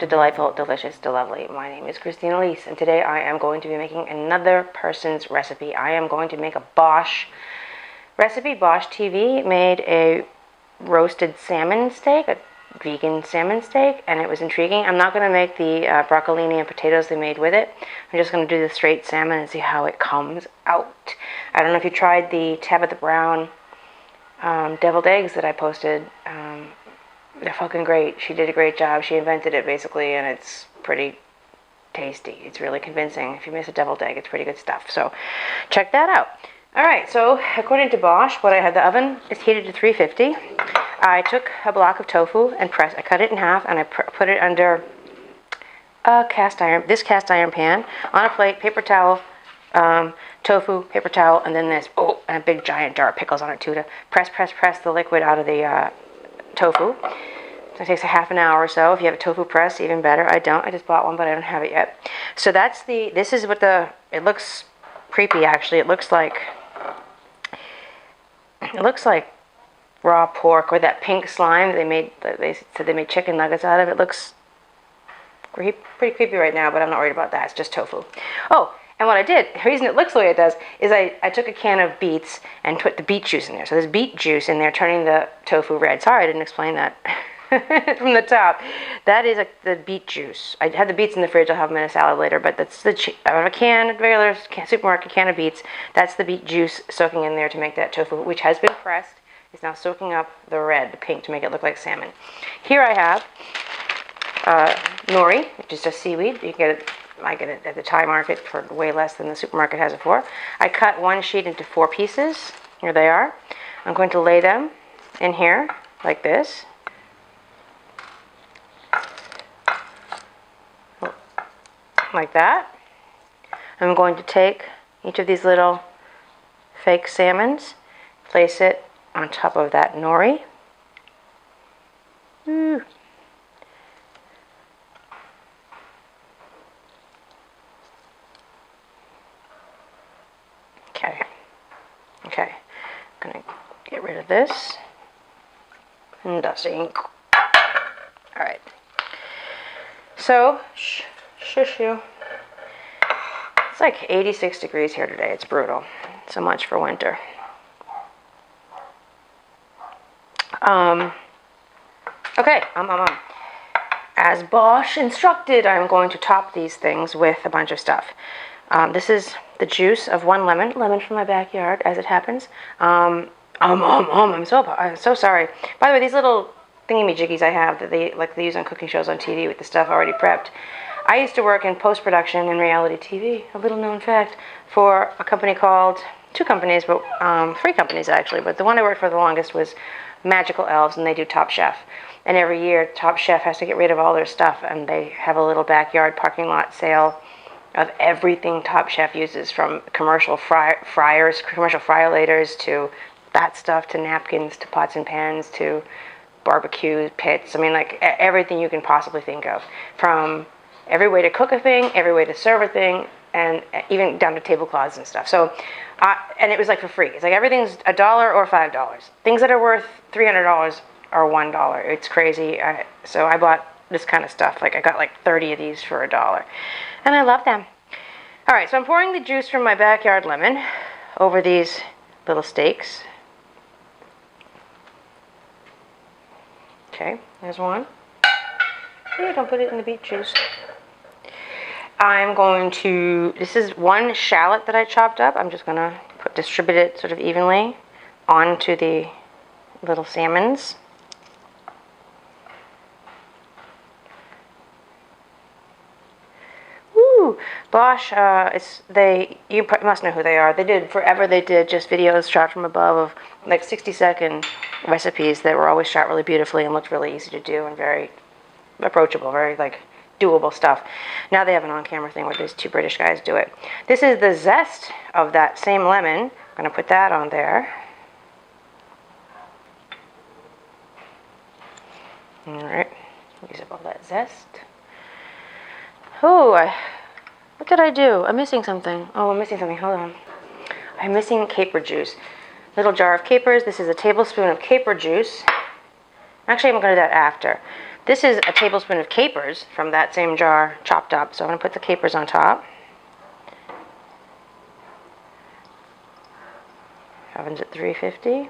to Delightful, Delicious, Delovely. My name is Christina Elise, and today I am going to be making another person's recipe. I am going to make a Bosh recipe. Bosh TV made a roasted salmon steak, a vegan salmon steak, and it was intriguing. I'm not going to make the broccolini and potatoes they made with it. I'm just going to do the straight salmon and see how it comes out. I don't know if you tried the Tabitha Brown deviled eggs that I posted. They're fucking great. She did a great job. She invented it basically, and it's pretty tasty. It's really convincing. If you miss a deviled egg, it's pretty good stuff. So check that out. Alright, so according to Bosh, what I had, the oven is heated to 350. I took a block of tofu and I cut it in half, and I put it under a cast iron pan on a plate, paper towel, tofu, paper towel, and then this, and a big giant jar of pickles on it too, to press the liquid out of the tofu. So it takes a half an hour or so. If you have a tofu press, even better. I don't. I just bought one, but I don't have it yet. So this is what it looks creepy actually. It looks like raw pork, or that pink slime they said they made chicken nuggets out of. It looks pretty creepy right now, but I'm not worried about that. It's just tofu. Oh, and what I did, the reason it looks the way it does, is I took a can of beets and put the beet juice in there. So there's beet juice in there, turning the tofu red. Sorry, I didn't explain that from the top. That is the beet juice. I had the beets in the fridge. I'll have them in a salad later, but that's out of a can, regular supermarket can of beets. That's the beet juice soaking in there to make that tofu, which has been pressed. It's now soaking up the red, the pink, to make it look like salmon. Here I have nori, which is just seaweed. You can get it. I get it at the Thai market for way less than the supermarket has it for. I cut one sheet into 4 pieces. Here they are. I'm going to lay them in here like this. Like that. I'm going to take each of these little fake salmons, place it on top of that nori. Ooh. Okay, I'm gonna get rid of this. And dusting. Alright. So, shush you. It's like 86 degrees here today. It's brutal. So much for winter. Okay, as Bosh instructed, I'm going to top these things with a bunch of stuff. This is the juice of 1 lemon from my backyard, as it happens. I'm so sorry. By the way, these little thingy-majiggies I have that they use on cooking shows on TV with the stuff already prepped. I used to work in post-production in reality TV, a little known fact, for a company called, 2 companies, but 3 companies actually, but the one I worked for the longest was Magical Elves, and they do Top Chef. And every year, Top Chef has to get rid of all their stuff, and they have a little backyard parking lot sale of everything Top Chef uses, from commercial fryers, commercial friolators, to that stuff, to napkins, to pots and pans, to barbecue pits. I mean, like everything you can possibly think of, from every way to cook a thing, every way to serve a thing, and even down to tablecloths and stuff. So, and it was like for free. It's like everything's $1 or $5. Things that are worth $300 are $1. It's crazy. So I bought this kind of stuff. Like I got like 30 of these for $1. And I love them. Alright, so I'm pouring the juice from my backyard lemon over these little steaks. Okay, there's one. Hey, don't put it in the beet juice. I'm going to, this is 1 shallot that I chopped up. I'm just going to distribute it sort of evenly onto the little salmons. Bosh, you must know who they are. They did just videos shot from above of like 60-second recipes that were always shot really beautifully and looked really easy to do and very approachable, very like doable stuff. Now they have an on-camera thing where these 2 British guys do it. This is the zest of that same lemon. I'm going to put that on there. Alright, use up all that zest. Oh, what did I do? I'm missing something. Oh, I'm missing something. Hold on. I'm missing caper juice. Little jar of capers. This is a tablespoon of caper juice. Actually, I'm going to do that after. This is a tablespoon of capers from that same jar, chopped up. So I'm going to put the capers on top. Oven's at 350.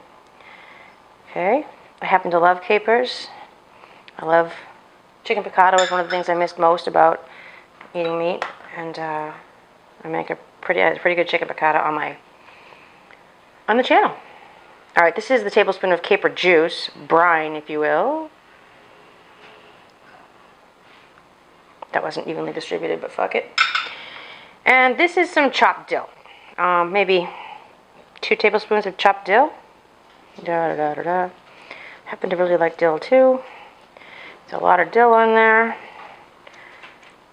Okay. I happen to love capers. I love chicken piccata. Was one of the things I missed most about eating meat, and I make a pretty good chicken piccata on the channel. All right, this is the tablespoon of caper juice, brine, if you will. That wasn't evenly distributed, but fuck it. And this is some chopped dill. Maybe 2 tablespoons of chopped dill. Happen to really like dill too. There's a lot of dill on there.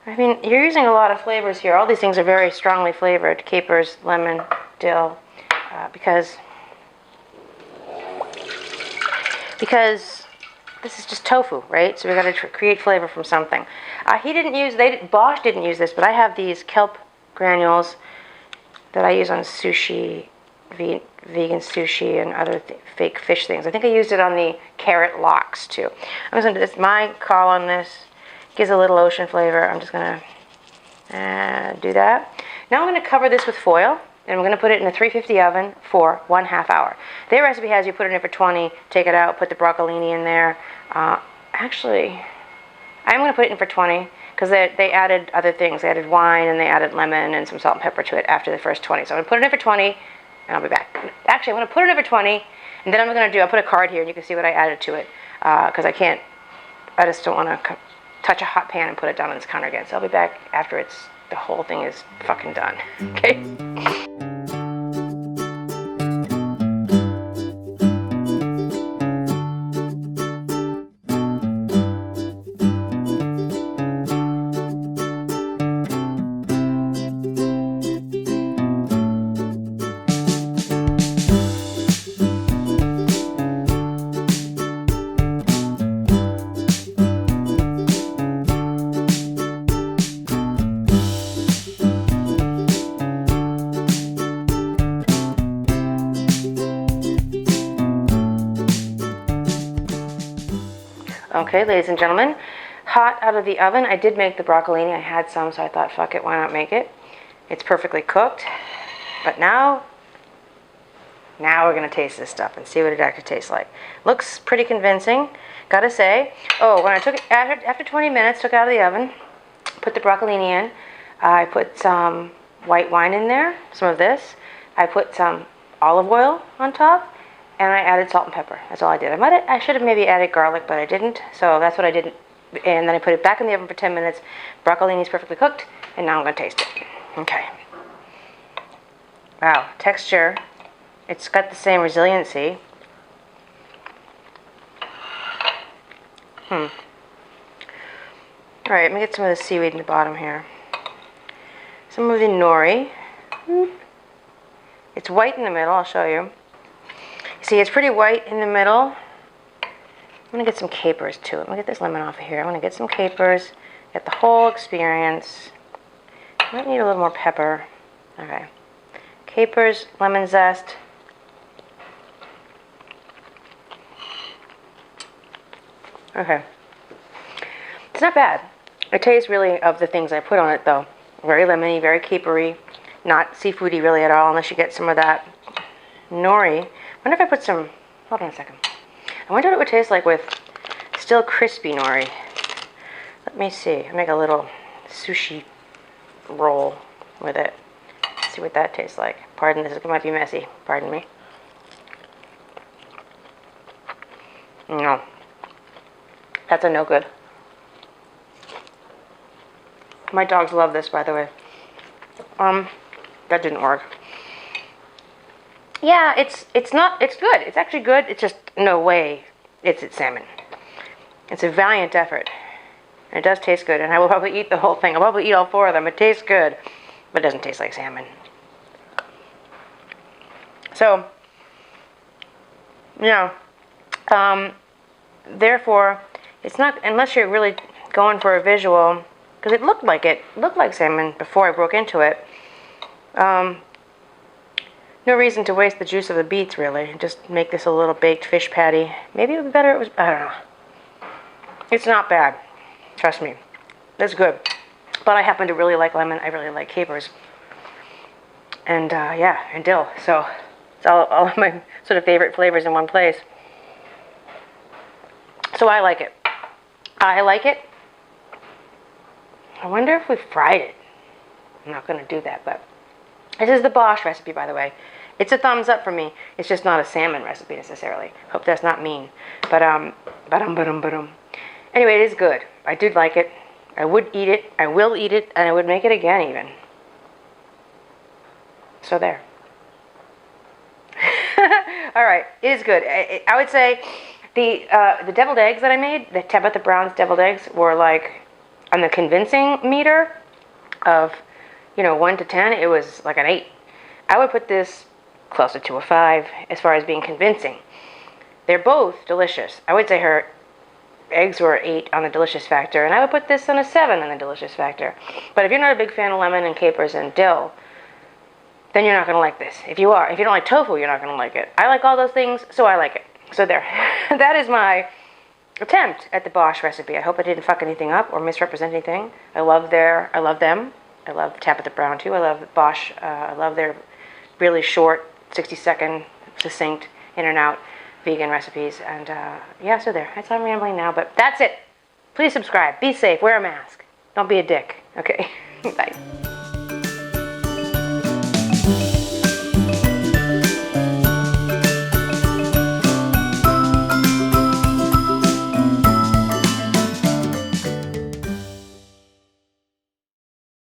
I mean, you're using a lot of flavors here. All these things are very strongly flavored. Capers, lemon, dill, because this is just tofu, right? So we got to create flavor from something. Bosh didn't use this, but I have these kelp granules that I use on sushi, vegan sushi, and other fake fish things. I think I used it on the carrot lox too. I'm just gonna do this. My call on this gives a little ocean flavor. I'm just gonna do that. Now I'm gonna cover this with foil, and I'm gonna put it in a 350 oven for 1/2 hour. Their recipe has you put it in for 20, take it out, put the broccolini in there. Actually, I'm gonna put it in for 20 because they added other things. They added wine and they added lemon and some salt and pepper to it after the first 20. So I'm gonna put it in for 20. And I'll be back. Actually, I'm going to put it over 20, and then I'll put a card here, and you can see what I added to it, because I just don't want to touch a hot pan and put it down on this counter again. So I'll be back after the whole thing is fucking done. Okay? Okay, ladies and gentlemen, hot out of the oven. I did make the broccolini. I had some, so I thought, fuck it, why not make it? It's perfectly cooked. But now we're going to taste this stuff and see what it actually tastes like. Looks pretty convincing, gotta say. Oh, when I took it, after 20 minutes, took it out of the oven, put the broccolini in. I put some white wine in there, some of this. I put some olive oil on top. And I added salt and pepper. That's all I did. I should have maybe added garlic, but I didn't. So that's what I did. And then I put it back in the oven for 10 minutes. Broccolini's perfectly cooked. And now I'm going to taste it. Okay. Wow. Texture. It's got the same resiliency. Alright, let me get some of the seaweed in the bottom here. Some of the nori. It's white in the middle. I'll show you. See, it's pretty white in the middle. I'm going to get some capers too. I'm going to get this lemon off of here. I'm going to get some capers, get the whole experience. Might need a little more pepper. Okay. Capers, lemon zest. Okay. It's not bad. It tastes really of the things I put on it though. Very lemony, very capery. Not seafoody really at all unless you get some of that nori. I wonder if I put some, hold on a second. I wonder what it would taste like with still crispy nori. Let me see. I make a little sushi roll with it. See what that tastes like. Pardon this, it might be messy. Pardon me. No. That's a no good. My dogs love this, by the way. That didn't work. Yeah, it's good. It's actually good. It's just no way it's salmon. It's a valiant effort. And it does taste good, and I will probably eat the whole thing. I'll probably eat all 4 of them. It tastes good, but it doesn't taste like salmon. So, therefore, it's not, unless you're really going for a visual, because it looked like salmon before I broke into it. No reason to waste the juice of the beets, really. Just make this a little baked fish patty. Maybe it would be better if it was, I don't know. It's not bad. Trust me. It's good. But I happen to really like lemon. I really like capers. And yeah, and dill. So it's all of my sort of favorite flavors in one place. So I like it. I like it. I wonder if we fried it. I'm not going to do that, but this is the Bosh recipe, by the way. It's a thumbs up for me. It's just not a salmon recipe necessarily. Hope that's not mean. But anyway, it is good. I did like it. I would eat it. I will eat it, and I would make it again even. So there. All right, it is good. I would say the deviled eggs that I made, the Tabitha Brown's deviled eggs, were like on the convincing meter of 1 to 10. It was like an 8. I would put this closer to a 5 as far as being convincing. They're both delicious. I would say her eggs were 8 on the delicious factor, and I would put this on a 7 on the delicious factor. But if you're not a big fan of lemon and capers and dill, then you're not going to like this. If you don't like tofu, you're not going to like it. I like all those things, so I like it. So there. That is my attempt at the Bosh recipe. I hope I didn't fuck anything up or misrepresent anything. I love them. I love Tabitha Brown too. I love Bosh. I love their really short, 60-second, succinct, in and out vegan recipes. And yeah, so there. I'm rambling now, but that's it. Please subscribe. Be safe. Wear a mask. Don't be a dick. Okay. Bye.